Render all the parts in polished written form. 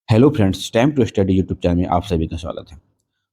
Hello friends, time to study YouTube channel में आप सभी का स्वागत है।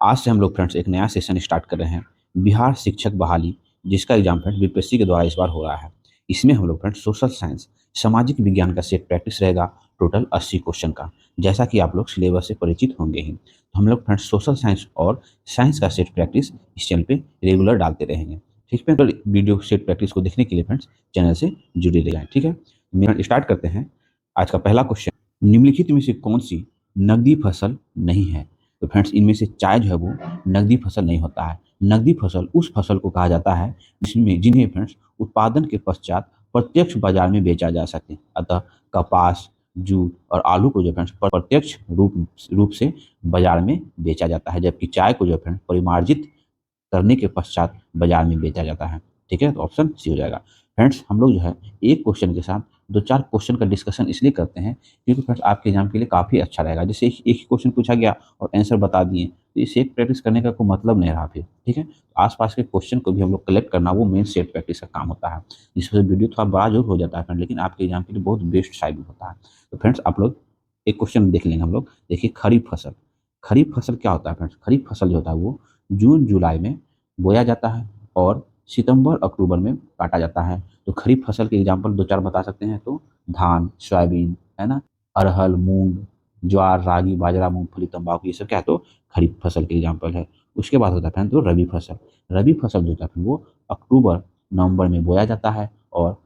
आज से हम लोग फ्रेंड्स एक नया सेशन स्टार्ट कर रहे हैं, बिहार शिक्षक बहाली, जिसका एग्जाम फ्रेंड्स बीपीएससी के द्वारा इस बार हो रहा है। इसमें हम लोग फ्रेंड्स सोशल साइंस, सामाजिक विज्ञान का सेट प्रैक्टिस रहेगा, टोटल 80 क्वेश्चन का। जैसा कि आप लोग सिलेबस से परिचित होंगे ही, तो हम लोग फ्रेंड्स सोशल साइंस और साइंस का सेट प्रैक्टिस इस चैनल पे रेगुलर डालते रहेंगे। ठीक है, तो वीडियो सेट प्रैक्टिस को देखने के लिए फ्रेंड्स चैनल से जुड़े रहें। ठीक है, मेरा स्टार्ट करते हैं। आज का पहला क्वेश्चन, निम्नलिखित में से कौन सी नकदी फसल नहीं है? तो फ्रेंड्स इनमें से चाय जो है वो नकदी फसल नहीं होता है। नकदी फसल उस फसल को कहा जाता है जिन्हें फ्रेंड्स उत्पादन के पश्चात प्रत्यक्ष बाजार में बेचा जा सके। अतः कपास, जूट और आलू को जो फ्रेंड्स प्रत्यक्ष रूप से बाजार में बेचा जाता है, जबकि चाय को जो फ्रेंड्स परिमार्जित करने के पश्चात बाजार में बेचा जाता है। ठीक है, तो ऑप्शन सी हो जाएगा। फ्रेंड्स हम लोग जो है एक क्वेश्चन के साथ दो चार क्वेश्चन का डिस्कशन इसलिए करते हैं क्योंकि फ्रेंड्स आपके एग्जाम के लिए काफ़ी अच्छा रहेगा। जैसे एक ही क्वेश्चन पूछा गया और आंसर बता दिए, तो इसे एक प्रैक्टिस करने का कोई मतलब नहीं रहा फिर। ठीक है, तो आसपास के क्वेश्चन को भी हम लोग कलेक्ट करना, वो मेन सेट प्रैक्टिस का काम होता है। इस वजह से वीडियो थोड़ा बड़ा जरूर हो जाता है फ्रेंड, लेकिन आपके एग्जाम के लिए बहुत बेस्ट साबित होता है। तो फ्रेंड्स आप लोग एक क्वेश्चन देख लेंगे हम लोग। देखिए, खरीफ फसल। खरीफ फसल क्या होता है फ्रेंड्स? खरीफ फसल जो होता है वो जून जुलाई में बोया जाता है और सितंबर अक्टूबर में काटा जाता है। तो खरीफ फसल के एग्जाम्पल दो चार बता सकते हैं, तो धान, सोयाबीन, है ना, अरहर, मूंग, ज्वार, रागी, बाजरा, मूंगफली, तंबाकू, ये सब क्या है? तो खरीफ फसल के एग्जाम्पल है। उसके बाद होता है तो रबी फसल। रबी फसल जो होता है वो अक्टूबर नवंबर में बोया जाता है और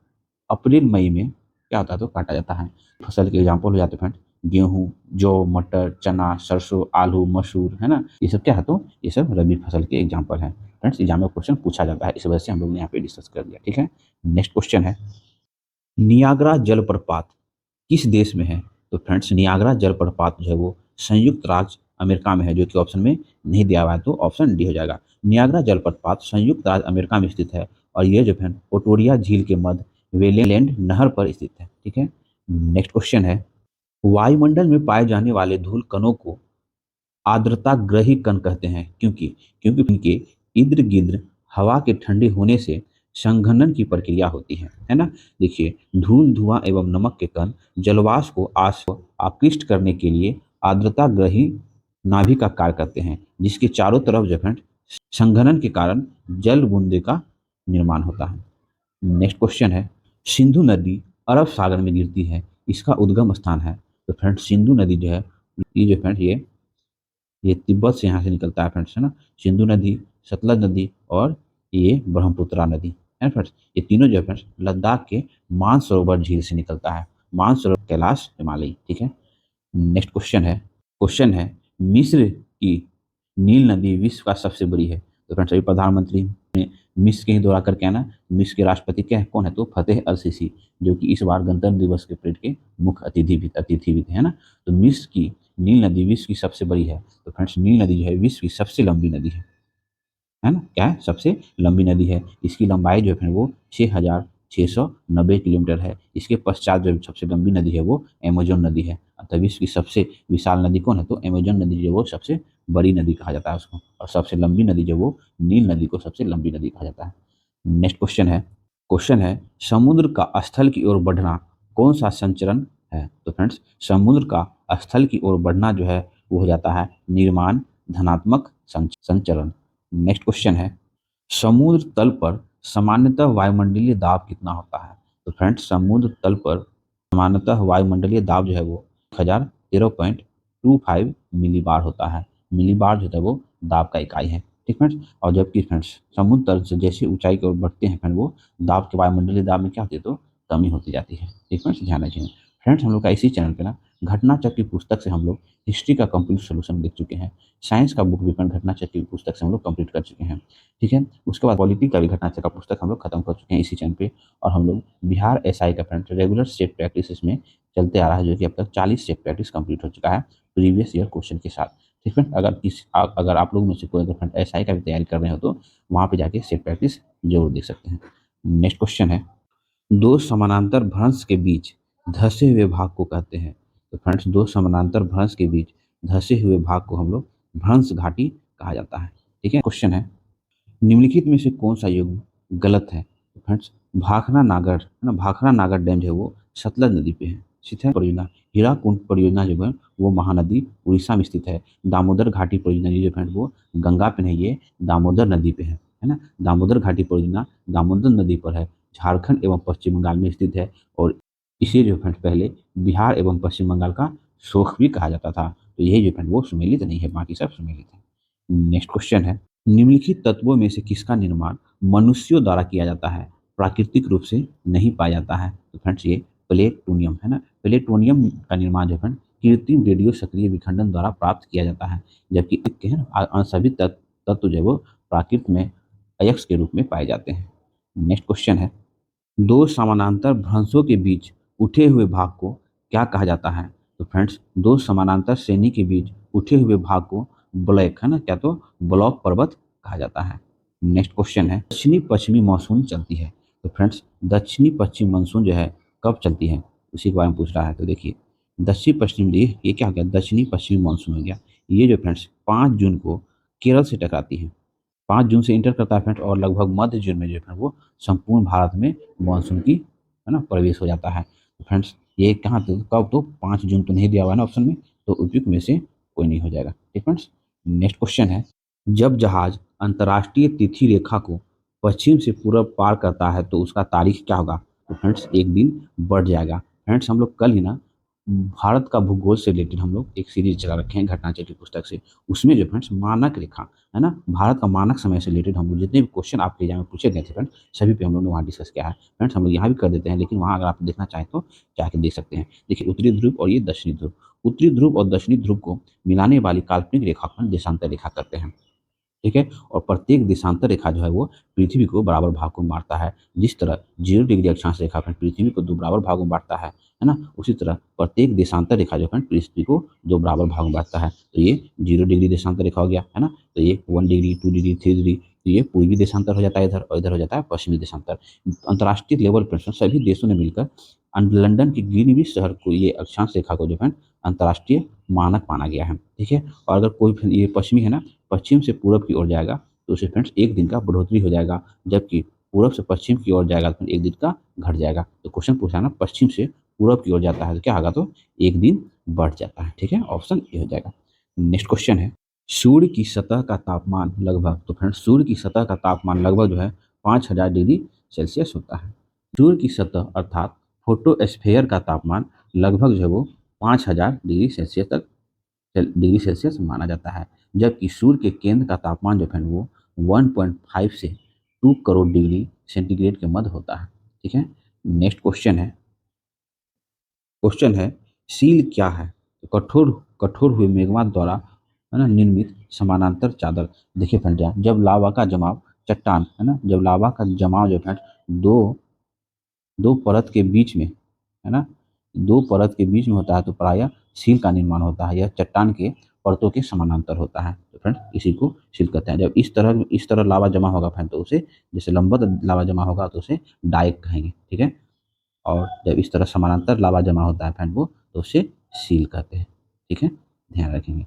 अप्रैल मई में क्या होता है? तो काटा जाता है। फसल के एग्जाम्पल हो जाते हैं फ्रेंड गेहूँ, जौ, मटर, चना, सरसों, आलू, मसूर, है ना, ये सब क्या है? तो ये सब रबी फसल के एग्जाम्पल हैं। फ्रेंड्स एग्जाम में क्वेश्चन पूछा जाता है, इस वजह से हम लोग ने यहाँ पे डिस्कस कर दिया। ठीक है, नेक्स्ट क्वेश्चन है, नियाग्रा जलप्रपात किस देश में है? तो फ्रेंड्स नियाग्रा जलप्रपात जो है वो संयुक्त राज्य अमेरिका में है, जो कि ऑप्शन में नहीं दिया हुआ है, तो ऑप्शन डी हो जाएगा। नियाग्रा जलप्रपात संयुक्त राज्य अमेरिका में स्थित है और ये जो है ओटोरिया झील के मध्य वेलेलैंड नहर पर स्थित है। ठीक है, नेक्स्ट क्वेश्चन है, वायुमंडल में पाए जाने वाले धूल कणों को आर्द्रताग्रही कण कहते हैं, क्योंकि क्योंकि इनके इर्द गिर्द हवा के ठंडे होने से संघनन की प्रक्रिया होती है ना। देखिए, धूल, धुआं एवं नमक के कण जलवाष्प को आकृष्ट करने के लिए आर्द्रताग्रही नाभि का कार्य करते हैं, जिसके चारों तरफ जो है संघनन के कारण जल बूंदे का निर्माण होता है। नेक्स्ट क्वेश्चन है, सिंधु नदी अरब सागर में गिरती है, इसका उद्गम स्थान है? तो फ्रेंड सिंधु नदी जो है, ये जो फ्रेंड ये तिब्बत से यहाँ से निकलता है फ्रेंड्स, है ना। सिंधु नदी, सतलज नदी और ये ब्रह्मपुत्रा नदी है फ्रेंड्स, ये तीनों जो है फ्रेंड्स लद्दाख के मानसरोवर झील से निकलता है। मानसरोवर कैलाश हिमालय। ठीक है, नेक्स्ट क्वेश्चन है मिस्र की नील नदी विश्व का सबसे बड़ी है? तो फ्रेंड्स अभी प्रधानमंत्री ने मिस्र के ही दौरा करके आना। मिस्र के राष्ट्रपति क्या है, कौन है? तो फतेह अल सीसी, जो कि इस बार गणतंत्र दिवस के परेड के मुख्य अतिथि भी थे, है ना। तो मिस्र की नील नदी विश्व की सबसे बड़ी है। तो फ्रेंड्स नील नदी जो है विश्व की सबसे लंबी नदी है ना। क्या है? सबसे लंबी नदी है। इसकी लंबाई जो है वो 6,690 किलोमीटर है। इसके पश्चात जो सबसे लंबी नदी है वो अमेजोन नदी है। अतः विश्व की सबसे विशाल नदी कौन है? तो अमेजोन नदी जो वो सबसे बड़ी नदी कहा जाता है उसको, और सबसे लंबी नदी जो वो नील नदी को सबसे लंबी नदी कहा जाता है। नेक्स्ट क्वेश्चन है समुद्र का स्थल की ओर बढ़ना कौन सा संचरण है? तो फ्रेंड्स समुद्र का स्थल की ओर बढ़ना जो है वो हो जाता है निर्माण धनात्मक संचरण। नेक्स्ट क्वेश्चन है, समुद्र तल पर सामान्यतः वायुमंडलीय दाब कितना होता है? तो फ्रेंड्स समुद्र तल पर सामान्यतः वायुमंडलीय दाब जो है वो 1013.25 मिलीबार होता है। मिलीबार जो है वो दाब का इकाई है। ठीक फ्रेंड्स, और जबकि फ्रेंड्स समुद्र तल से जैसे ऊंचाई की ओर बढ़ते हैं फ्रेंड, वो दाब के वायुमंडलीय दाब में क्या होती है? तो कमी होती जाती है। ठीक फ्रेंड्स, ध्यान रखिए। फ्रेंड्स हम लोग का इसी चैनल पे ना घटना चक्र की पुस्तक से हम लोग हिस्ट्री का कंप्लीट सोल्यूशन देख चुके हैं। साइंस का बुक भी फ्रेंड घटना चक्र की पुस्तक से हम लोग कंप्लीट कर चुके हैं। ठीक है, उसके बाद पॉलिटी का भी घटना चक्र का पुस्तक हम लोग खत्म कर चुके हैं इसी चैनल पे। और हम लोग बिहार एसआई का फ्रेंड रेगुलर सेट प्रैक्टिस इसमें चलते आ रहा है, जो कि अब तक 40 सेट प्रैक्टिस कंप्लीट हो चुका है प्रीवियस ईयर क्वेश्चन के साथ। ठीक है, अगर आप लोग में से कोई अगर फ्रेंड एसआई का भी तैयारी कर रहे हो तो वहाँ पे जाके सेट प्रैक्टिस जरूर देख सकते हैं। नेक्स्ट क्वेश्चन है, दो समानांतर भ्रंश के बीच धंसे हुए भाग को कहते हैं? तो फ्रेंड्स दो समानांतर भ्रंश के बीच धंसे हुए भाग को हम लोग भ्रंश घाटी कहा जाता है। ठीक है, क्वेश्चन है, निम्नलिखित में से कौन सा युग्म गलत है? तो फ्रेंड्स भाखड़ा नागर है ना, भाखड़ा नागर डैम जो है वो सतलज नदी पे है। ठीक है, परियोजना हीराकुंड परियोजना जो है वो महानदी उड़ीसा में स्थित है। दामोदर घाटी परियोजना ये जो फ्रेंड्स वो गंगा पे नहीं, ये दामोदर नदी पे है ना। दामोदर घाटी परियोजना दामोदर नदी पर है, झारखंड एवं पश्चिम बंगाल में स्थित है और इसे जो फ्रेंड्स पहले बिहार एवं पश्चिम बंगाल का शोक भी कहा जाता था। तो यही जो फ्रेंड वो सुमेलित नहीं है, बाकी सब सुमेलित है। नेक्स्ट क्वेश्चन है, निम्नलिखित तत्वों में से किसका निर्माण मनुष्यों द्वारा किया जाता है, प्राकृतिक रूप से नहीं पाया जाता है। तो फ्रेंड्स ये प्लेटोनियम है ना। प्लेटोनियम का निर्माण जो फ्रेंड कृत्रिम रेडियो सक्रिय विखंडन द्वारा प्राप्त किया जाता है, जबकि इसके है ना सभी तत्व जो है वो प्राकृत में अयस्क के रूप में पाए जाते हैं। नेक्स्ट क्वेश्चन है, दो समानांतर भ्रंशों के बीच उठे हुए भाग को क्या कहा जाता है। तो फ्रेंड्स दो समानांतर श्रेणी के बीच उठे हुए भाग को ब्लैक है ना, क्या तो ब्लॉक पर्वत कहा जाता है। नेक्स्ट क्वेश्चन है, दक्षिणी पश्चिमी मानसून चलती है। तो फ्रेंड्स दक्षिणी पश्चिम मानसून जो है कब चलती है, उसी के बारे में पूछ रहा है। तो देखिए दक्षिण पश्चिम, ये क्या हो गया, दक्षिणी पश्चिमी मानसून हो गया। ये जो फ्रेंड्स 5 जून को केरल से टकराती है, 5 जून से इंटर करता है फ्रेंड्स, और लगभग मध्य जून में जो है वो संपूर्ण भारत में मानसून की है ना प्रवेश हो जाता है। तो फ्रेंड्स ये कहाँ तो कब, तो 5 जून तो नहीं दिया हुआ है ना ऑप्शन में, तो उपयुक्त में से कोई नहीं हो जाएगा। ठीक फ्रेंड्स। नेक्स्ट क्वेश्चन है, जब जहाज अंतर्राष्ट्रीय तिथि रेखा को पश्चिम से पूरब पार करता है तो उसका तारीख क्या होगा। तो फ्रेंड्स एक दिन बढ़ जाएगा। फ्रेंड्स हम लोग कल ही ना भारत का भूगोल से रिलेटेड हम लोग एक सीरीज चला रखे हैं घटनाचक्र पुस्तक से, उसमें जो फ्रेंड्स मानक रेखा है ना, भारत का मानक समय से रिलेटेड हम लोग जितने भी क्वेश्चन आपके एग्जाम में पूछे गए थे फ्रेंड्स, सभी पे हम लोग ने वहाँ डिस्कस किया है। फ्रेंड्स हम लोग यहाँ भी कर देते हैं, लेकिन वहाँ अगर आप देखना चाहें तो जाके देख सकते हैं। देखिए उत्तरी ध्रुव और ये दक्षिणी ध्रुव, उत्तरी ध्रुव और दक्षिणी ध्रुव को मिलाने वाली काल्पनिक रेखा को देशांतर रेखा करते हैं। ठीक है, और प्रत्येक देशांतर रेखा जो है वो पृथ्वी को बराबर भाग को बांटता है। जिस तरह 0 डिग्री अक्षांश रेखा पृथ्वी को 2 बराबर भागों में बांटता है ना, उसी तरह प्रत्येक देशांतर रेखा जो है पृथ्वी को 2 बराबर भागों में बांटता है। तो ये 0 डिग्री देशांतर रेखा हो गया है ना, तो ये 1 डिग्री 2 डिग्री 3 डिग्री, तो ये पूर्वी देशांतर हो जाता है इधर, और इधर हो जाता है पश्चिमी देशांतर। अंतर्राष्ट्रीय लेवल पर सभी देशों ने मिलकर लंदन की ग्रीनविच शहर को ये अक्षांश रेखा को जो है अंतर्राष्ट्रीय मानक माना गया है। ठीक है, और अगर कोई ये पश्चिमी है ना, पश्चिम से पूरब की ओर जाएगा तो उसे फ्रेंड्स एक दिन का बढ़ोतरी हो जाएगा, जबकि पूरब से पश्चिम की ओर जाएगा तो एक दिन का घट जाएगा। तो क्वेश्चन पूछा ना पश्चिम से पूरब की ओर जाता है तो क्या होगा, तो एक दिन बढ़ जाता है। ठीक है, ऑप्शन ए हो जाएगा। नेक्स्ट क्वेश्चन है, सूर्य की सतह का तापमान लगभग, तो फ्रेंड्स सूर्य की सतह का तापमान लगभग जो है 5000 डिग्री सेल्सियस होता है। सूर्य की सतह अर्थात फोटोस्फेयर का तापमान लगभग जो है वो 5000 डिग्री सेल्सियस तक डिग्री सेल्सियस माना जाता है, जबकि सूर्य के केंद्र का तापमान जो है वो 1.5 से 2 करोड़ डिग्री सेंटीग्रेड के मध्य होता है। ठीक है, नेक्स्ट क्वेश्चन है सील क्या है। तो कठोर कठोर हुए मेघमात द्वारा है ना निर्मित समानांतर चादर। देखिए फ्रेंड, जब लावा का जमाव चट्टान है ना, जब लावा का जमाव जो फ्रेंड दो दो परत के बीच में है ना, दो परत के बीच में होता है तो प्रायः सील का निर्माण होता है। यह चट्टान के परतों के समानांतर होता है, तो फ्रेंड इसी को सील कहते हैं। जब इस तरह लावा जमा होगा फ्रेंड तो उसे, जैसे लंबवत लावा जमा होगा तो उसे डाइक कहेंगे। ठीक है, और जब इस तरह समानांतर लावा जमा होता है फ्रेंड वो, तो उसे सील कहते हैं। ठीक है, ध्यान रखेंगे।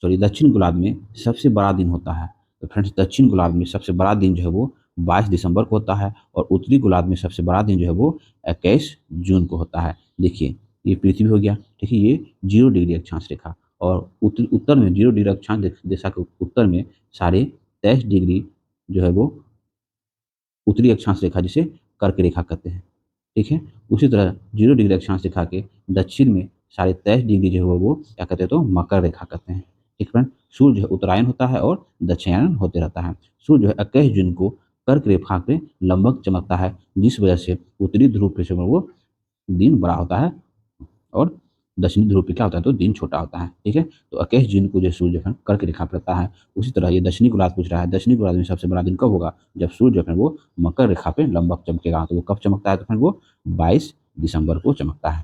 सॉरी, दक्षिण गोलार्ध में सबसे बड़ा दिन होता है। तो फ्रेंड्स दक्षिण गोलार्ध में सबसे बड़ा दिन जो है वो 22 दिसंबर को होता है, और उत्तरी गोलार्ध में सबसे बड़ा दिन जो है वो 21 जून को होता है। देखिए ये पृथ्वी हो गया, ठीक है, ये 0 डिग्री अक्षांश रेखा, और उत्तर में 0 डिग्री अक्षांश रेखा के उत्तर में 23.5 डिग्री जो है वो उत्तरी अक्षांश रेखा, जिसे कर्क रेखा कहते हैं। ठीक है, उसी तरह 0 डिग्री अक्षांश रेखा के दक्षिण में 23.5 डिग्री जो है वो क्या कहते हैं, तो मकर रेखा कहते हैं। ठीक फ्रेंड, सूर्य जो है उत्तरायण होता है और दक्षिणायन होते रहता है। सूर्य जो है 21 जून को कर्क रेखा पे लंबक चमकता है, जिस वजह से उत्तरी ध्रुव पे जो है वो दिन बड़ा होता है और दक्षिणी ध्रुव पे क्या होता है, तो दिन छोटा होता है। ठीक है, तो 21 जून को जो सूर्य जो है कर्क रेखा पर रहता है। उसी तरह ये दक्षिणी गोलार्ध पूछ रहा है, दक्षिणी गोलार्ध में सबसे बड़ा दिन कब होगा, जब सूर्य जो है वो मकर रेखा पे लंबक चमकेगा। तो वो कब चमकता है, तो फ्रेंड वो 22 दिसंबर को चमकता है।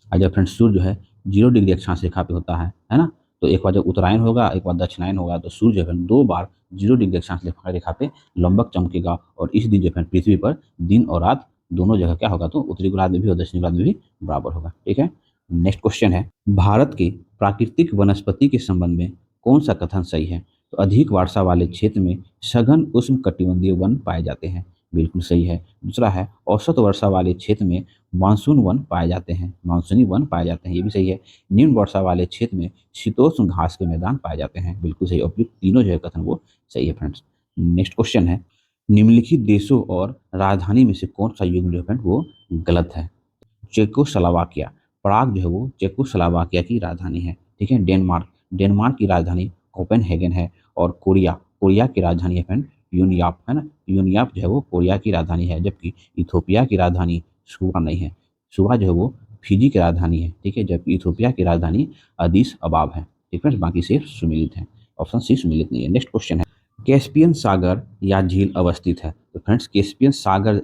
और जब फ्रेंड सूर्य जो है 0 डिग्री अक्षांश रेखा पे होता है ना, तो एक बार जब उत्तरायण होगा एक बार दक्षिणायन होगा, तो सूर्य जो है 2 बार 0 डिग्री अक्षांश रेखा पे लंबक चमकेगा, और इस दिन जो है पृथ्वी पर दिन और रात दोनों जगह क्या होगा, तो उत्तरी गोलार्ध में भी और दक्षिणी गोलार्ध में भी बराबर होगा। ठीक है, नेक्स्ट क्वेश्चन है, भारत के प्राकृतिक वनस्पति के संबंध में कौन सा कथन सही है। तो अधिक वर्षा वाले क्षेत्र में सघन उष्ण कटिबंधीय वन पाए जाते हैं, बिल्कुल सही है। दूसरा है औसत वर्षा वाले क्षेत्र में मानसून वन पाए जाते हैं, मानसूनी वन पाए जाते हैं, ये भी सही है। निम्न वर्षा वाले क्षेत्र में शीतोष्ण घास के मैदान पाए जाते हैं, बिल्कुल सही। उपयुक्त तीनों जो है कथन वो सही है फ्रेंड्स। नेक्स्ट क्वेश्चन है, निम्नलिखित देशों और राजधानी में से कौन सा युग्म जो है फ्रेंड वो गलत है? चेकोस्लोवाकिया, प्राग जो है वो चेकोस्लोवाकिया की राजधानी है। ठीक है। डेनमार्क, डेनमार्क की राजधानी कोपेनहेगन है। और कोरिया, कोरिया की राजधानी है फ्रेंड यूनियाप, है ना। यूनियाप जो है वो कोरिया की राजधानी है। जबकि इथोपिया की राजधानी सुवा नहीं है, सुवा जो है वो फिजी की राजधानी है। ठीक है। जबकि इथोपिया की राजधानी अदीस अबाब है। ठीक है। बाकी सिर्फ सुमिलित है। ऑप्शन सी सुमिलित नहीं है। नेक्स्ट क्वेश्चन है, कैस्पियन सागर या झील अवस्थित है? तो फ्रेंड्स कैस्पियन सागर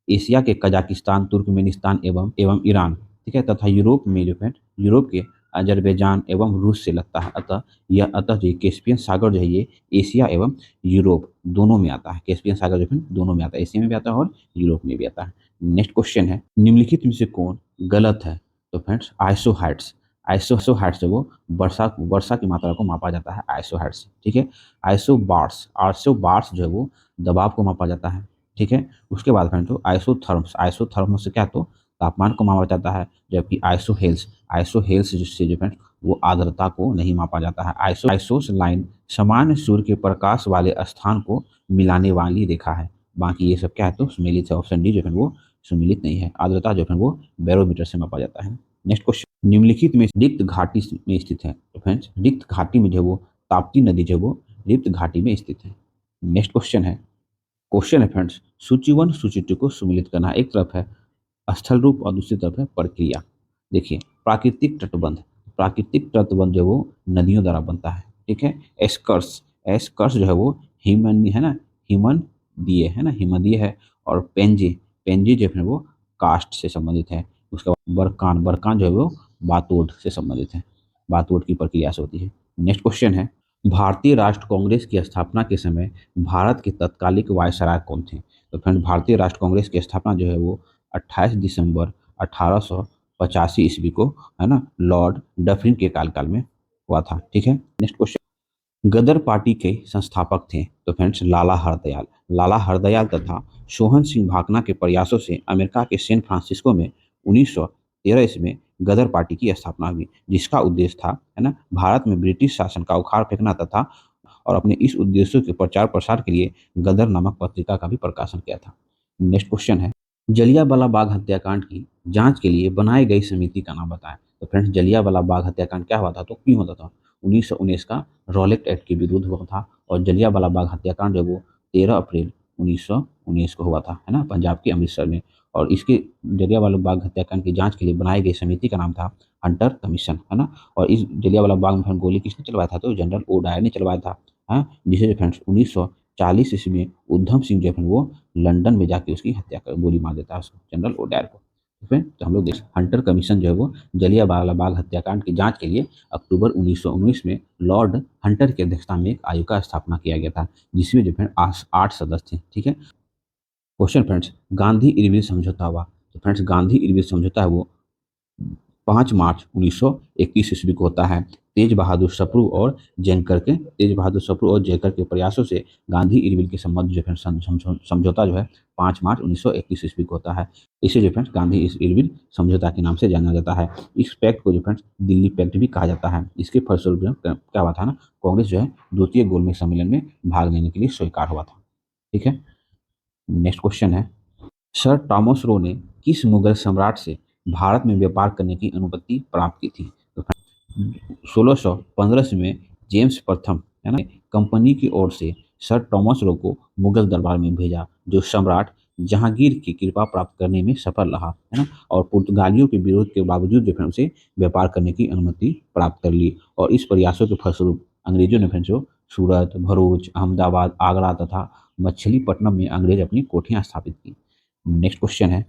एशिया के कजाकिस्तान, तुर्कमेनिस्तान एवं एवं ईरान, ठीक है, तथा यूरोप में जो है यूरोप के अजरबैजान एवं रूस से लगता है। अतः जो कैस्पियन सागर जो है ये एशिया एवं यूरोप दोनों में आता है। कैस्पियन सागर जो है दोनों में आता है, एशिया में भी आता है और यूरोप में भी आता है। नेक्स्ट क्वेश्चन है, निम्नलिखित में से कौन गलत है? तो फ्रेंड्स आइसोहाइट्स, आइसोहाइट्स है वो वर्षा वर्षा की मात्रा को मापा जाता है आइसोहाइट्स। ठीक है। आइसोबार्स, आइसोबार्स जो है वो दबाव को मापा जाता है। ठीक है। उसके बाद फ्रेंड तो आइसोथर्म्स, आइसोथर्म्स से क्या तो तापमान को मापा जाता है। जबकि आइसोहेल्स, आइसोहेल्स जिससे जो फ्रेंड वो आर्द्रता को नहीं मापा जाता है। आइसोस लाइन सामान्य सूर्य के प्रकाश वाले स्थान को मिलाने वाली रेखा है। बाकी ये सब क्या है तो सुमेलित है। ऑप्शन डी जो है वो सुमेलित नहीं है। आर्द्रता जो है वो बैरोमीटर से मापा जाता है। नेक्स्ट क्वेश्चन, निम्नलिखित में रिक्त घाटी में स्थित है? तो फ्रेंड्स रिक्त घाटी में जो वो ताप्ती नदी जो वो रिक्त घाटी में स्थित है। नेक्स्ट क्वेश्चन है फ्रेंड्स, सूची वन सूची टू को सुमिलित करना। एक तरफ है स्थल रूप और दूसरी तरफ है प्रक्रिया। देखिए, प्राकृतिक तटबंध, प्राकृतिक तटबंध जो वो नदियों द्वारा बनता है। ठीक है। एस्कर्स, एस्कर्स जो है वो हिमन है ना, हिमन दिए है ना, हिमदीय है। और पेंजे, पेंजे जो है वो कास्ट से संबंधित है। उसके बाद बरकान, बरकान जो है वो बातोड से संबंधित है, बातोड की प्रक्रिया से होती है। नेक्स्ट क्वेश्चन है, भारतीय राष्ट्र कांग्रेस की स्थापना के समय भारत के तत्कालिक वायसराय कौन थे? तो फ्रेंड भारतीय राष्ट्र कांग्रेस की स्थापना जो है वो 28 दिसंबर 1885 ईस्वी को, है ना, लॉर्ड डफरिन के काल में हुआ था। ठीक है। नेक्स्ट क्वेश्चन, गदर पार्टी के संस्थापक थे? तो फ्रेंड्स लाला हरदयाल, लाला हरदयाल तथा सोहन सिंह भाकना के प्रयासों से अमेरिका के सैन फ्रांसिस्को में 1913 ईस्वी में गदर पार्टी की स्थापना हुई, जिसका उद्देश्य था, है ना, भारत में ब्रिटिश शासन का उखाड़ फेंकना तथा और अपने इस उद्देश्यों के प्रचार प्रसार के लिए गदर नामक पत्रिका का भी प्रकाशन किया था। नेक्स्ट क्वेश्चन है, जलियांवाला बाग हत्याकांड की जांच के लिए बनाई गई समिति का नाम बताएं? तो फ्रेंड्स जलियांवाला बाग हत्याकांड क्या हुआ था तो क्यों होता था? 1919 का रॉलेट एक्ट के विरुद्ध हुआ था। और जलियांवाला बाग हत्याकांड जो वो 13 अप्रैल 1919 को हुआ था, है ना, पंजाब के अमृतसर में। और इसके जलियांवाला बाग हत्याकांड की जांच के लिए बनाई गई समिति का नाम था हंटर कमीशन, है ना। और इस जलियांवाला बाग में गोली किसने चलवाया था तो जनरल ओ डायर ने चलवाया था। हाँ, जिसे फ्रेंड्स 1940 ईस्वी में उधम सिंह जो है वो लंदन में जाके उसकी हत्या कर गोली मार देता है उसको, जनरल ओडायर को। ठीक है। तो हम लोग देख हंटर कमीशन जो है वो जलियांवाला बाग हत्याकांड की जांच के लिए अक्टूबर 1919 में लॉर्ड हंटर की अध्यक्षता में एक आयोग का स्थापना किया गया था, जिसमें जो है 8 सदस्य थे। ठीक है। क्वेश्चन फ्रेंड्स, गांधी इरविन समझौता हुआ? तो फ्रेंड्स गांधी इरविन समझौता है वो 5 मार्च 1921 ईस्वी को होता है। तेज बहादुर सप्रू और जयकर के, तेज बहादुर सप्रू और जयकर के प्रयासों से गांधी इरविन के संबंध जो है समझौता जो है 5 मार्च 1921 ईस्वी को होता है। इसे जो फ्रेंड्स गांधी इरविन समझौता के नाम से जाना जाता है। इस पैक्ट को जो फ्रेंड्स दिल्ली पैक्ट भी कहा जाता है। इसके फलस्वरूप जो क्या हुआ था ना, कांग्रेस जो है द्वितीय गोलमेज सम्मेलन में भाग लेने के लिए स्वीकार हुआ था। ठीक है। नेक्स्ट क्वेश्चन है, सर टॉमस रो ने किस मुगल सम्राट से भारत में व्यापार करने की अनुमति प्राप्त की थी? तो 1615 में जेम्स प्रथम, है ना, कंपनी की ओर से सर टॉमस रो को मुगल दरबार में भेजा, जो सम्राट जहांगीर की कृपा प्राप्त करने में सफल रहा, है ना। और पुर्तगालियों के विरोध के बावजूद जो है उसे व्यापार करने की अनुमति प्राप्त कर ली। और इस प्रयासों के फलस्वरूप अंग्रेजों ने फिर जो सूरत, भरूच, अहमदाबाद, आगरा तथा मछलीपट्टनम में अंग्रेज अपनी कोठियां स्थापित की। नेक्स्ट क्वेश्चन है,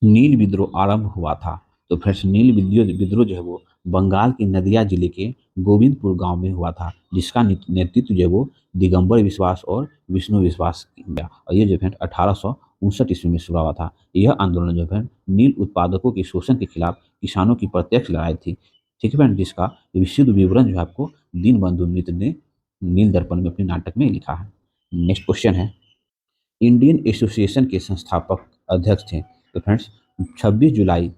नील विद्रोह आरंभ हुआ था? तो फ्रेंड्स नील विद्रोह विद्रोह जो है वो बंगाल के नदिया जिले के गोविंदपुर गांव में हुआ था, जिसका नेतृत्व जो है वो दिगंबर विश्वास और विष्णु विश्वास किया। और ये जो है 1859 ईस्वी में शुरू हुआ था। यह आंदोलन जो है नील उत्पादकों के शोषण के खिलाफ किसानों की प्रत्यक्ष लड़ाई थी। ठीक है फ्रेंड, जिसका विशुद्ध विवरण जो है आपको दीनबंधु मित्र ने नील दर्पण में अपने नाटक में लिखा है। नेक्स्ट क्वेश्चन है, इंडियन एसोसिएशन के संस्थापक अध्यक्ष थे? तो फ्रेंड्स 26 जुलाई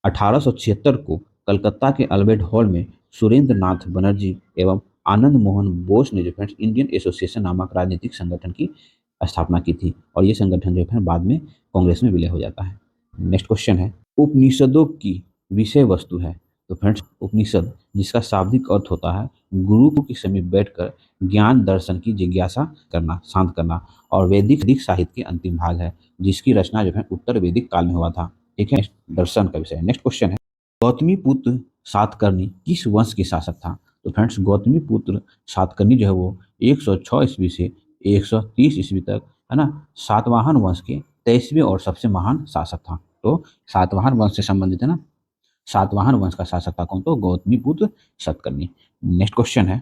1876 को कलकत्ता के अल्बर्ट हॉल में सुरेंद्र नाथ बनर्जी एवं आनंद मोहन बोस ने जो फ्रेंड्स इंडियन एसोसिएशन नामक राजनीतिक संगठन की स्थापना की थी, और ये संगठन जो है बाद में कांग्रेस में विलय हो जाता है। नेक्स्ट क्वेश्चन है, उपनिषदों की विषय वस्तु है? तो फ्रेंड्स उपनिषद जिसका शाब्दिक अर्थ होता है गुरु के समीप बैठकर ज्ञान दर्शन की जिज्ञासा करना, शांत करना, और वैदिक वैदिक साहित्य के अंतिम भाग है जिसकी रचना जो है उत्तर वैदिक काल में हुआ था। ठीक है, दर्शन का विषय। नेक्स्ट क्वेश्चन है, गौतमी पुत्र सातकर्णी किस वंश के शासक था? तो फ्रेंड्स गौतमी पुत्र सातकर्णी जो है वो 106 ईस्वी से 130 ईस्वी तक, है ना, सातवाहन वंश के 23वें और सबसे महान शासक था। तो सातवाहन वंश से संबंधित है ना, सातवाहन वंश का शासक था कौन? तो गौतमी पुत्र सातकर्णी। नेक्स्ट क्वेश्चन है,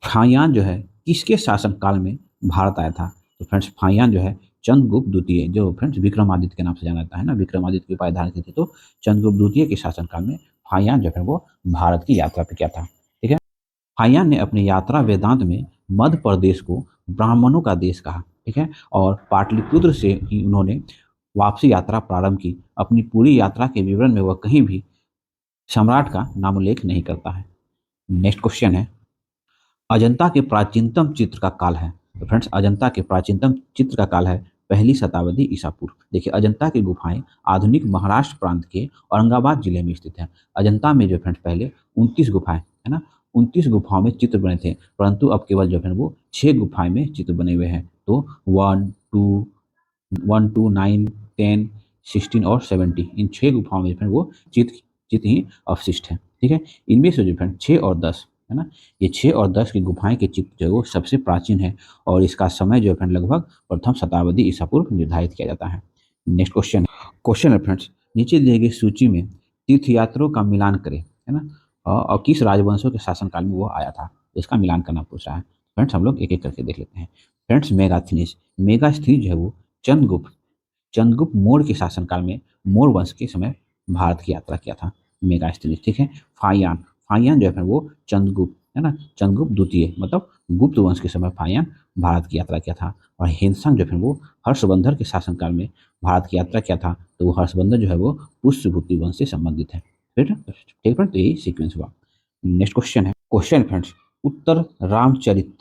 फाहियान जो है किसके शासन काल में भारत आया था? तो फ्रेंड्स फाहियान जो है चंद्रगुप्त द्वितीय, जो फ्रेंड्स विक्रमादित्य के नाम से जाना जाता है ना, विक्रमादित्य के पायदान के थे, तो चंद्रगुप्त द्वितीय के शासन काल में फाहियान जो है वो भारत की यात्रा पे किया था। ठीक है, फाहियान ने अपनी यात्रा वेदांत में मध्य प्रदेश को ब्राह्मणों का देश कहा। ठीक है, और पाटलिपुत्र से ही उन्होंने वापसी यात्रा प्रारंभ की। अपनी पूरी यात्रा के विवरण में वह कहीं भी सम्राट का नामोल्लेख नहीं करता है। नेक्स्ट क्वेश्चन है, अजंता के प्राचीनतम चित्र का काल है? तो फ्रेंड्स अजंता के प्राचीनतम चित्र का काल है पहली शताब्दी ईसा पूर्व। देखिए अजंता की गुफाएं आधुनिक महाराष्ट्र प्रांत के औरंगाबाद जिले में स्थित है। अजंता में जो फ्रेंड्स पहले 29 गुफाएं, है ना, 29 गुफाओं में चित्र बने थे, परंतु अब केवल जो है वो 6 गुफाएं में चित्र बने हुए हैं। तो 1, 2, 9, 10, 16 और 17, इन 6 गुफाओं में जो है वो चित्र चित्र ही अवशिष्ट है। ठीक है, इनमें से जो फ्रेंड 6 और 10, है ना, ये 6 और 10 की गुफाएं के चित्र जो है वो सबसे प्राचीन है, और इसका समय जो है फ्रेंड लगभग प्रथम शताब्दी ईसा पूर्व निर्धारित किया जाता है। नेक्स्ट क्वेश्चन है फ्रेंड्स, नीचे दिए गए सूची में तीर्थयात्रियों का मिलान करें, है ना, और किस राजवंशों के शासनकाल में वो आया था, इसका मिलान करना पूछ रहा है। फ्रेंड्स हम लोग एक एक करके देख लेते हैं। फ्रेंड्स मेगास्थनीज, मेगास्थनीज जो है वो चंद्रगुप्त चंद्रगुप्त मौर्य के शासनकाल में मौर्य वंश के समय भारत की यात्रा किया था मेगास्थनीज। ठीक है, फाहियान फाहियान जो है वो चंद्रगुप्त, है ना, चंद्रगुप्त द्वितीय मतलब गुप्त वंश के समय फाहियान भारत की यात्रा किया था। और हिंसंग जो है वो हर्षवर्धन के शासनकाल में भारत की यात्रा किया था, तो वो हर्षवर्धन जो है वो पुष्यभूति वंश से संबंधित है। फिर ठीक है, तो यही सीक्वेंस हुआ। नेक्स्ट क्वेश्चन फ्रेंड्स, उत्तर रामचरित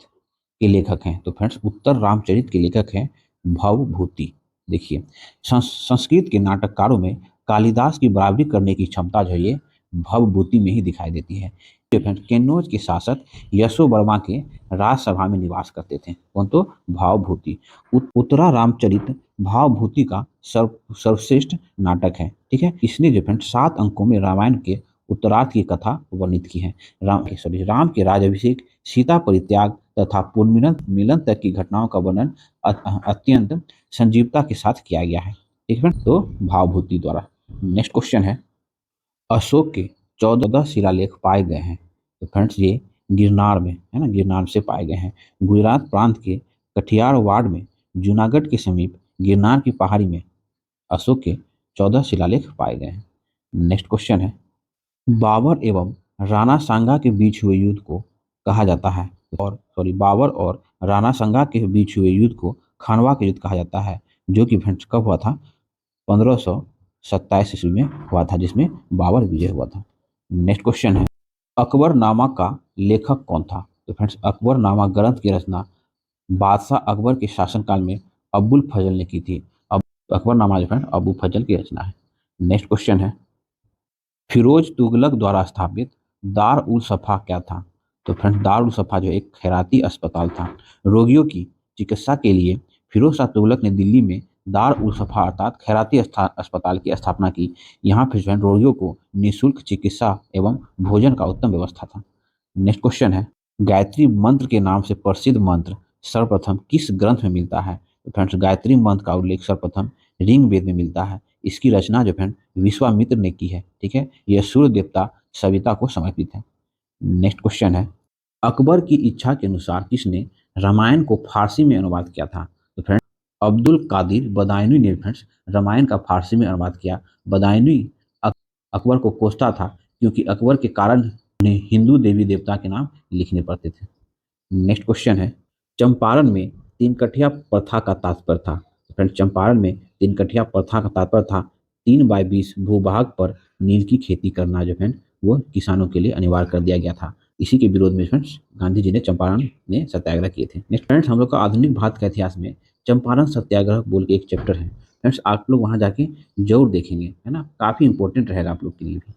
के लेखक हैं? तो फ्रेंड्स उत्तर रामचरित के लेखक हैं भवभूति। देखिए संस्कृत के नाटककारों में कालिदास की बराबरी करने की क्षमता जो है ये भवभूति में ही दिखाई देती है। कन्नौज के शासक यशो वर्मा के राजसभा में निवास करते थे कौन? तो भावभूति। उत्तरा रामचरित भावभूति का सर्वश्रेष्ठ नाटक है। ठीक है, इसने जो फ्रेंड 7 अंकों में रामायण के उत्तरार्ध की कथा वर्णित की है। राम के राज्याभिषेक, सीता परित्याग तथा पुनर्मिलन मिलन तक की घटनाओं का वर्णन अत्यंत संजीवता के साथ किया गया है। ठीक है, तो भावभूति द्वारा। नेक्स्ट क्वेश्चन है, अशोक के 14 शिलालेख पाए गए हैं? तो फ्रेंड्स ये गिरनार में, है ना, गिरनार से पाए गए हैं। गुजरात प्रांत के कठियार वाड़ में, जूनागढ़ के समीप गिरनार की पहाड़ी में अशोक के 14 शिलालेख पाए गए हैं। नेक्स्ट क्वेश्चन है, बाबर एवं राणा सांगा के बीच हुए युद्ध को कहा जाता है, और बाबर और राणा सांगा के बीच हुए युद्ध को खानवा का युद्ध कहा जाता है, जो कि फ्रेंड्स कब हुआ था? 1527 ईस्वी में हुआ था, जिसमें बाबर विजय हुआ था। नेक्स्ट क्वेश्चन है, अकबरनामा का लेखक कौन था? तो फ्रेंड्स अकबरनामा ग्रंथ की रचना बादशाह अकबर के शासनकाल में अबुल फजल ने की थी। अब अकबरनामा जो फ्रेंड अबू फजल की रचना है। नेक्स्ट क्वेश्चन है, फिरोज तुगलक द्वारा स्थापित दार उल सफा क्या था? तो फ्रेंड्स दार उल सफा जो एक खैराती अस्पताल था। रोगियों की चिकित्सा के लिए फिरोज शाह तुगलक ने दिल्ली में दार उल सफा अर्थात खैराती अस्पताल की स्थापना की। यहाँ फिर रोगियों को निःशुल्क चिकित्सा एवं भोजन का उत्तम व्यवस्था था। नेक्स्ट क्वेश्चन है, गायत्री मंत्र के नाम से प्रसिद्ध मंत्र सर्वप्रथम किस ग्रंथ में मिलता है? तो फ्रेंड्स गायत्री मंत्र का उल्लेख सर्वप्रथम ऋग्वेद में मिलता है। इसकी रचना जो फ्रेंड विश्वामित्र ने की है। ठीक है, यह सूर्य देवता सविता को समर्पित है। नेक्स्ट क्वेश्चन है, अकबर की इच्छा के अनुसार किसने रामायण को फारसी में अनुवाद किया था? तो फ्रेंड अब्दुल कादिर बदायूनी ने फ्रेंड्स रामायण का फारसी में अनुवाद किया। बदायूनी अकबर को कोसता था क्योंकि अकबर के कारण उन्हें हिंदू देवी देवता के नाम लिखने पड़ते थे। नेक्स्ट क्वेश्चन है, चंपारण में 3 कठिया प्रथा का तात्पर्य था? तो फ्रेंड्स चंपारण में 3 कठिया प्रथा का तात्पर्य था 3/20 भूभाग पर नील की खेती करना जो है वो किसानों के लिए अनिवार्य कर दिया गया था। इसी के विरोध में फ्रेंड्स गांधी जी ने चंपारण में सत्याग्रह किए थे। नेक्स्ट फ्रेंड्स हम लोग का आधुनिक भारत का इतिहास में चंपारण सत्याग्रह बोल के एक चैप्टर है। फ्रेंड्स आप लोग वहां जाके जरूर देखेंगे, है ना, काफी इंपॉर्टेंट रहेगा आप लोग के लिए भी।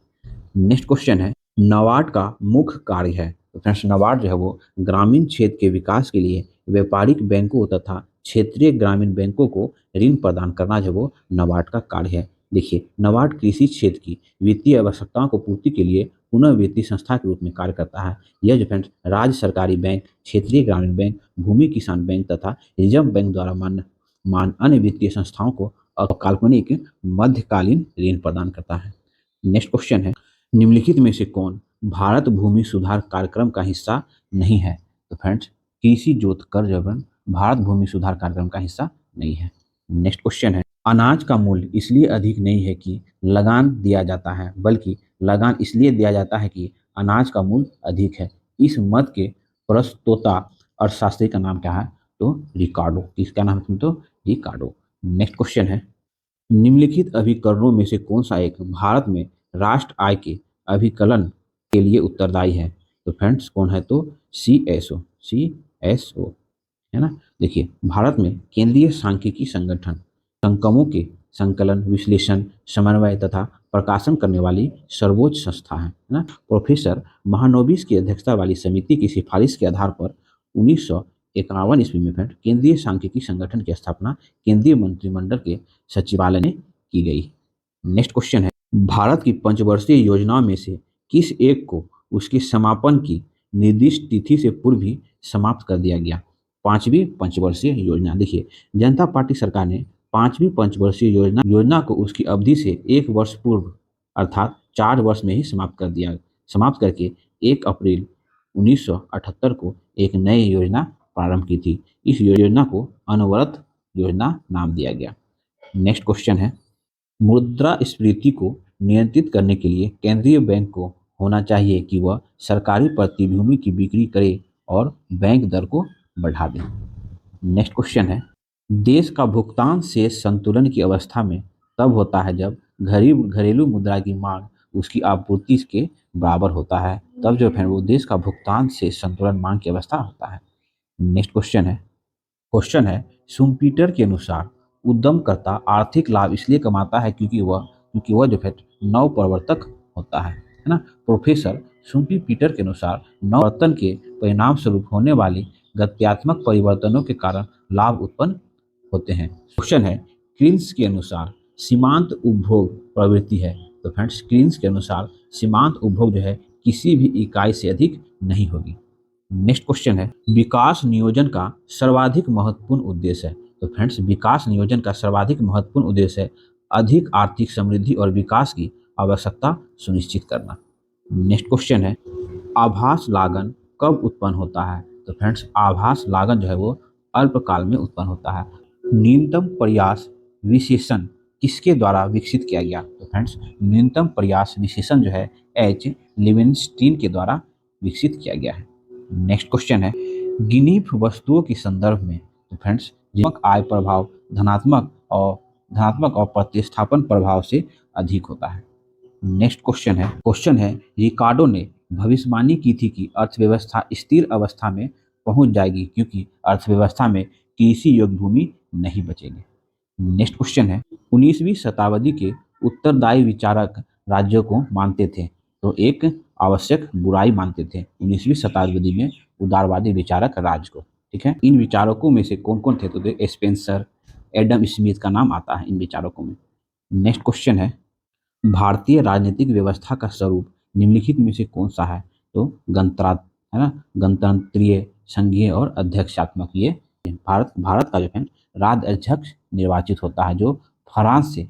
नेक्स्ट क्वेश्चन है, नाबार्ड का मुख्य कार्य है। तो फ्रेंड्स नाबार्ड जो है वो ग्रामीण क्षेत्र के विकास के लिए व्यापारिक बैंकों तथा क्षेत्रीय ग्रामीण बैंकों को ऋण प्रदान करना जो वो नाबार्ड का कार्य है। देखिए नाबार्ड कृषि क्षेत्र की वित्तीय आवश्यकताओं को पूर्ति के लिए पुनः वित्तीय संस्था के रूप में कार्य करता है। यह जो फ्रेंड्स राज्य सरकारी बैंक, क्षेत्रीय ग्रामीण बैंक, भूमि किसान बैंक तथा रिजर्व बैंक द्वारा मान अन्य वित्तीय संस्थाओं को अकाल्पनिक मध्यकालीन ऋण प्रदान करता है। नेक्स्ट क्वेश्चन है, निम्नलिखित में से कौन भारत भूमि सुधार कार्यक्रम का हिस्सा नहीं है। तो फ्रेंड्स कृषि जोत कर जबरन भारत भूमि सुधार कार्यक्रम का हिस्सा नहीं है। नेक्स्ट क्वेश्चन है, अनाज का मूल्य इसलिए अधिक नहीं है कि लगान दिया जाता है, बल्कि लगान इसलिए दिया जाता है कि अनाज का मूल्य अधिक है। इस मत के प्रस्तोता अर्थशास्त्री का नाम क्या है, तो रिकार्डो। किसका नाम है, तो रिकार्डो। नेक्स्ट क्वेश्चन है, निम्नलिखित अभिकरणों में से कौन सा एक भारत में राष्ट्र आय के अभिकलन के लिए उत्तरदायी है। तो फ्रेंड्स कौन है, तो सी एस ओ है ना। देखिए भारत में केंद्रीय सांख्यिकी संगठन संकमों के संकलन, विश्लेषण, समन्वय तथा प्रकाशन करने वाली सर्वोच्च संस्था है ना। प्रोफेसर महानोबिस की अध्यक्षता वाली समिति की सिफारिश के आधार पर 1951 ईस्वी में फिर केंद्रीय सांख्यिकी संगठन की स्थापना केंद्रीय मंत्रिमंडल के सचिवालय ने की गई। नेक्स्ट क्वेश्चन है, भारत की पंचवर्षीय योजनाओं में से किस एक को उसके समापन की निर्दिष्ट तिथि से पूर्व ही समाप्त कर दिया गया। पांचवी पंचवर्षीय योजना। देखिए जनता पार्टी सरकार ने पांचवी पंचवर्षीय योजना को उसकी अवधि से 1 वर्ष पूर्व अर्थात 4 वर्ष में ही समाप्त करके 1 अप्रैल 1978 को एक नई योजना प्रारंभ की थी। इस योजना को अनवरत योजना नाम दिया गया। नेक्स्ट क्वेश्चन है, मुद्रास्फीति को नियंत्रित करने के लिए केंद्रीय बैंक को होना चाहिए कि वह सरकारी प्रतिभूति की बिक्री करे और बैंक दर को बढ़ा दे। नेक्स्ट क्वेश्चन है, देश का भुगतान शेष संतुलन की अवस्था में तब होता है जब घरेलू मुद्रा की मांग उसकी आपूर्ति के बराबर होता है, तब जो है वो देश का भुगतान शेष संतुलन मांग की अवस्था होता है। नेक्स्ट क्वेश्चन है, शुम्पीटर के अनुसार उद्यमकर्ता आर्थिक लाभ इसलिए कमाता है क्योंकि वह जो है नवप्रवर्तक होता है ना। प्रोफेसर शुम्पीटर के अनुसार नववर्तन के परिणाम स्वरूप होने वाली गत्यात्मक परिवर्तनों के कारण लाभ उत्पन्न होते हैं। क्वेश्चन है, क्रीन्स के अनुसार सीमांत उपभोग प्रवृत्ति है। तो फ्रेंड्स क्रीन्स के अनुसार सीमांत उपभोग जो है किसी भी इकाई से अधिक नहीं होगी। नेक्स्ट क्वेश्चन है, विकास नियोजन का सर्वाधिक महत्वपूर्ण उद्देश्य है। तो फ्रेंड्स विकास नियोजन का सर्वाधिक महत्वपूर्ण उद्देश्य है अधिक आर्थिक समृद्धि और विकास की आवश्यकता सुनिश्चित करना। नेक्स्ट क्वेश्चन है, आभास लागन कब उत्पन्न होता है। तो फ्रेंड्स आभास लागन जो है वो अल्पकाल में उत्पन्न होता है। न्यूनतम प्रयास विशेषण किसके द्वारा विकसित किया गया। तो फ्रेंड्स न्यूनतम प्रयास विशेषण जो है एच लिविंगस्टीन के द्वारा विकसित किया गया है। नेक्स्ट क्वेश्चन है, गिनी वस्तुओं के संदर्भ में तो फ्रेंड्स ऋणात्मक आय प्रभाव धनात्मक और प्रतिस्थापन प्रभाव से अधिक होता है। नेक्स्ट क्वेश्चन है रिकार्डो ने भविष्यवाणी की थी कि अर्थव्यवस्था स्थिर अवस्था में पहुंच जाएगी क्योंकि अर्थव्यवस्था में कृषि योग्य भूमि नहीं बचेगी। नेक्स्ट क्वेश्चन है, 19वीं शताब्दी के उत्तरदायी विचारक राज्यों को मानते थे तो एक आवश्यक बुराई मानते थे 19वीं शताब्दी में उदारवादी विचारक राज्य को। ठीक है, इन विचारकों में से कौन कौन थे, तो स्पेंसर, एडम स्मिथ का नाम आता है इन विचारकों में। नेक्स्ट क्वेश्चन है, भारतीय राजनीतिक व्यवस्था का स्वरूप निम्नलिखित में से कौन सा है। तो गणतंत्रीय, संघीय और अध्यक्षात्मक। ये भारत का जो है राज्याध्यक्ष निर्वाचित होता है जो फ्रांस से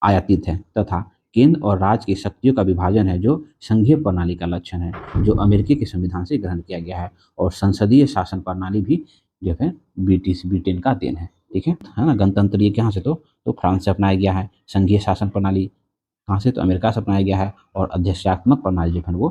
आयातित है तथा केंद्र और राज्य की शक्तियों का विभाजन है जो संघीय प्रणाली का लक्षण है जो अमेरिकी के संविधान से ग्रहण किया गया है। और संसदीय शासन प्रणाली भी जो है ब्रिटेन का देन है। ठीक है ना। गणतंत्रीय कहाँ से, तो फ्रांस से अपनाया गया है। संघीय शासन प्रणाली कहाँ से, तो अमेरिका से अपनाया गया है। और अध्यक्षात्मक प्रणाली जो है वो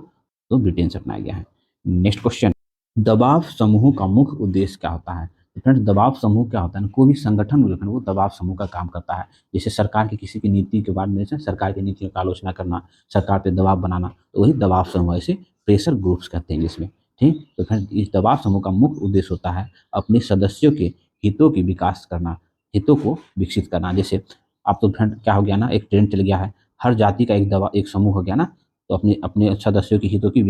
तो ब्रिटेन से अपनाया गया है। नेक्स्ट क्वेश्चन, दबाव समूह का मुख्य उद्देश्य क्या होता है। तो फ्रेंड्स दबाव समूह क्या होता है ना, कोई भी संगठन जो है वो दबाव समूह का काम करता है। जैसे सरकार की किसी की नीति के बारे में सरकार की नीतियों की आलोचना करना, सरकार पे दबाव बनाना, तो वही दबाव समूह है। इसे प्रेशर ग्रुप्स कहते हैं इंग्लिश में। ठीक, तो फ्रेंड्स इस दबाव समूह का मुख्य उद्देश्य होता है अपने सदस्यों के हितों की विकास करना, हितों को विकसित करना। जैसे अब तो फ्रेंड क्या हो गया ना, एक ट्रेंड चल गया है, हर जाति का एक समूह हो गया ना, तो अपने अपने सदस्यों के हितों की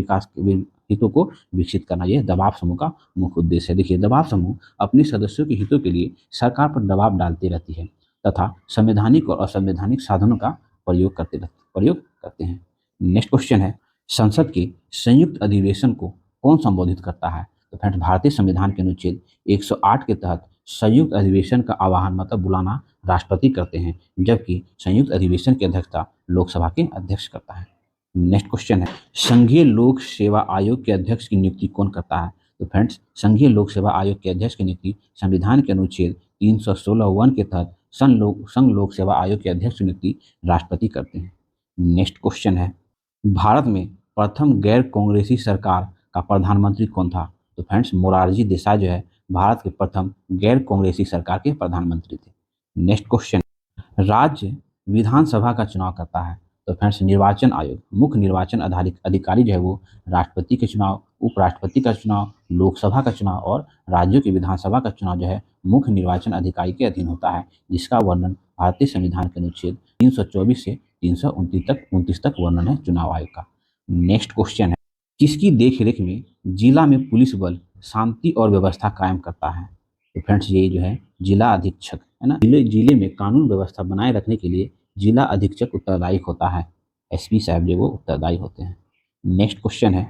हितों को विकसित करना, यह दबाव समूह का मुख्य उद्देश्य है। देखिए दबाव समूह अपने सदस्यों के हितों के लिए सरकार पर दबाव डालती रहती है तथा संवैधानिक और असंवैधानिक साधनों का प्रयोग करते हैं। नेक्स्ट क्वेश्चन है, संसद के संयुक्त अधिवेशन को कौन संबोधित करता है? तो फ्रेंड्स भारतीय संविधान के अनुच्छेद 108 के तहत संयुक्त अधिवेशन का आह्वान मतलब बुलाना राष्ट्रपति करते हैं, जबकि संयुक्त अधिवेशन की अध्यक्षता लोकसभा के अध्यक्ष करता है। नेक्स्ट क्वेश्चन है, संघीय लोक सेवा आयोग के अध्यक्ष की नियुक्ति कौन करता है? तो फ्रेंड्स संघीय लोक सेवा आयोग के अध्यक्ष की नियुक्ति संविधान के अनुच्छेद 316(1) के तहत संघ लोक सेवा आयोग के अध्यक्ष की नियुक्ति राष्ट्रपति करते हैं। नेक्स्ट क्वेश्चन है, भारत में प्रथम गैर कांग्रेसी सरकार का प्रधानमंत्री कौन था? तो फ्रेंड्स मोरारजी देसाई जो है भारत के प्रथम गैर कांग्रेसी सरकार के प्रधानमंत्री थे। नेक्स्ट क्वेश्चन, राज्य विधानसभा का चुनाव करता है? तो फ्रेंड्स निर्वाचन आयोग, मुख्य निर्वाचन अधिकारी जो है वो राष्ट्रपति के चुनाव, उपराष्ट्रपति का चुनाव, लोकसभा का चुनाव और राज्यों की विधानसभा का चुनाव जो है मुख्य निर्वाचन अधिकारी के अधीन होता है, जिसका वर्णन भारतीय संविधान के अनुच्छेद 324 से 329 तक वर्णन है चुनाव आयोग का। नेक्स्ट क्वेश्चन है, किसकी देखरेख में जिला में पुलिस बल शांति और व्यवस्था कायम करता है? तो फ्रेंड्स ये जो है जिला अधीक्षक है ना, जिले में कानून व्यवस्था बनाए रखने के लिए जिला अधीक्षक उत्तरदायी होता है, एसपी साहब जो वो उत्तरदायी होते हैं। नेक्स्ट क्वेश्चन है,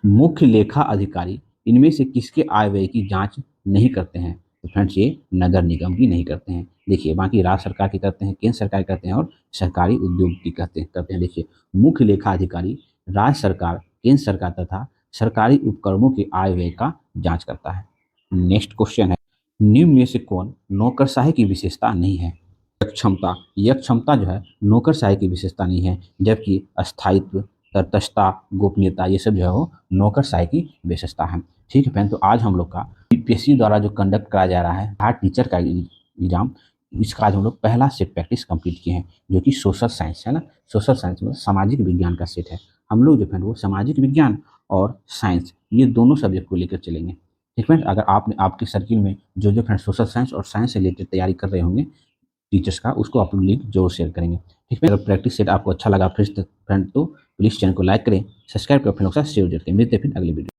मुख्य लेखा अधिकारी इनमें से किसके आय व्यय की जांच नहीं करते हैं? तो फ्रेंड्स ये नगर निगम की नहीं करते हैं। देखिए बाकी राज्य सरकार की करते हैं, केंद्र सरकार करते हैं और सरकारी उद्योग की करते हैं। देखिए मुख्य लेखा अधिकारी राज्य सरकार, केंद्र सरकार तथा सरकारी उपक्रमों के आय व्यय का जांच करता है। नेक्स्ट क्वेश्चन है, निम्न में से कौन नौकरशाही की विशेषता नहीं है? यह क्षमता जो है नौकरशाही की विशेषता नहीं है, जबकि स्थायित्व, तटस्थता, गोपनीयता ये सब जो है वो नौकरशाही की विशेषता है। ठीक है फ्रेंड, तो आज हम लोग का यूपीएससी द्वारा जो कंडक्ट कराया जा रहा है हार्ड टीचर का एग्जाम, इसका आज हम लोग पहला सेट प्रैक्टिस कंप्लीट किए हैं, जो कि सोशल साइंस है ना। सोशल साइंस में सामाजिक विज्ञान का सेट है। हम लोग जो फ्रेंड वो सामाजिक विज्ञान और साइंस ये दोनों सब्जेक्ट को लेकर चलेंगे। ठीक फ्रेंड, अगर आपने आपके सर्किल में जो फ्रेंड सोशल साइंस और साइंस से रिलेटेड तैयारी कर रहे होंगे टीचर्स का, उसको आप लोग लिंक जरूर शेयर करेंगे। ठीक है, अगर प्रैक्टिस सेट आपको अच्छा लगा फ्रेंड तो प्लीज़ चैनल को लाइक करें, सब्सक्राइब करें, अपने लोग के साथ शेयर करके मिलते हैं फिर अगले वीडियो।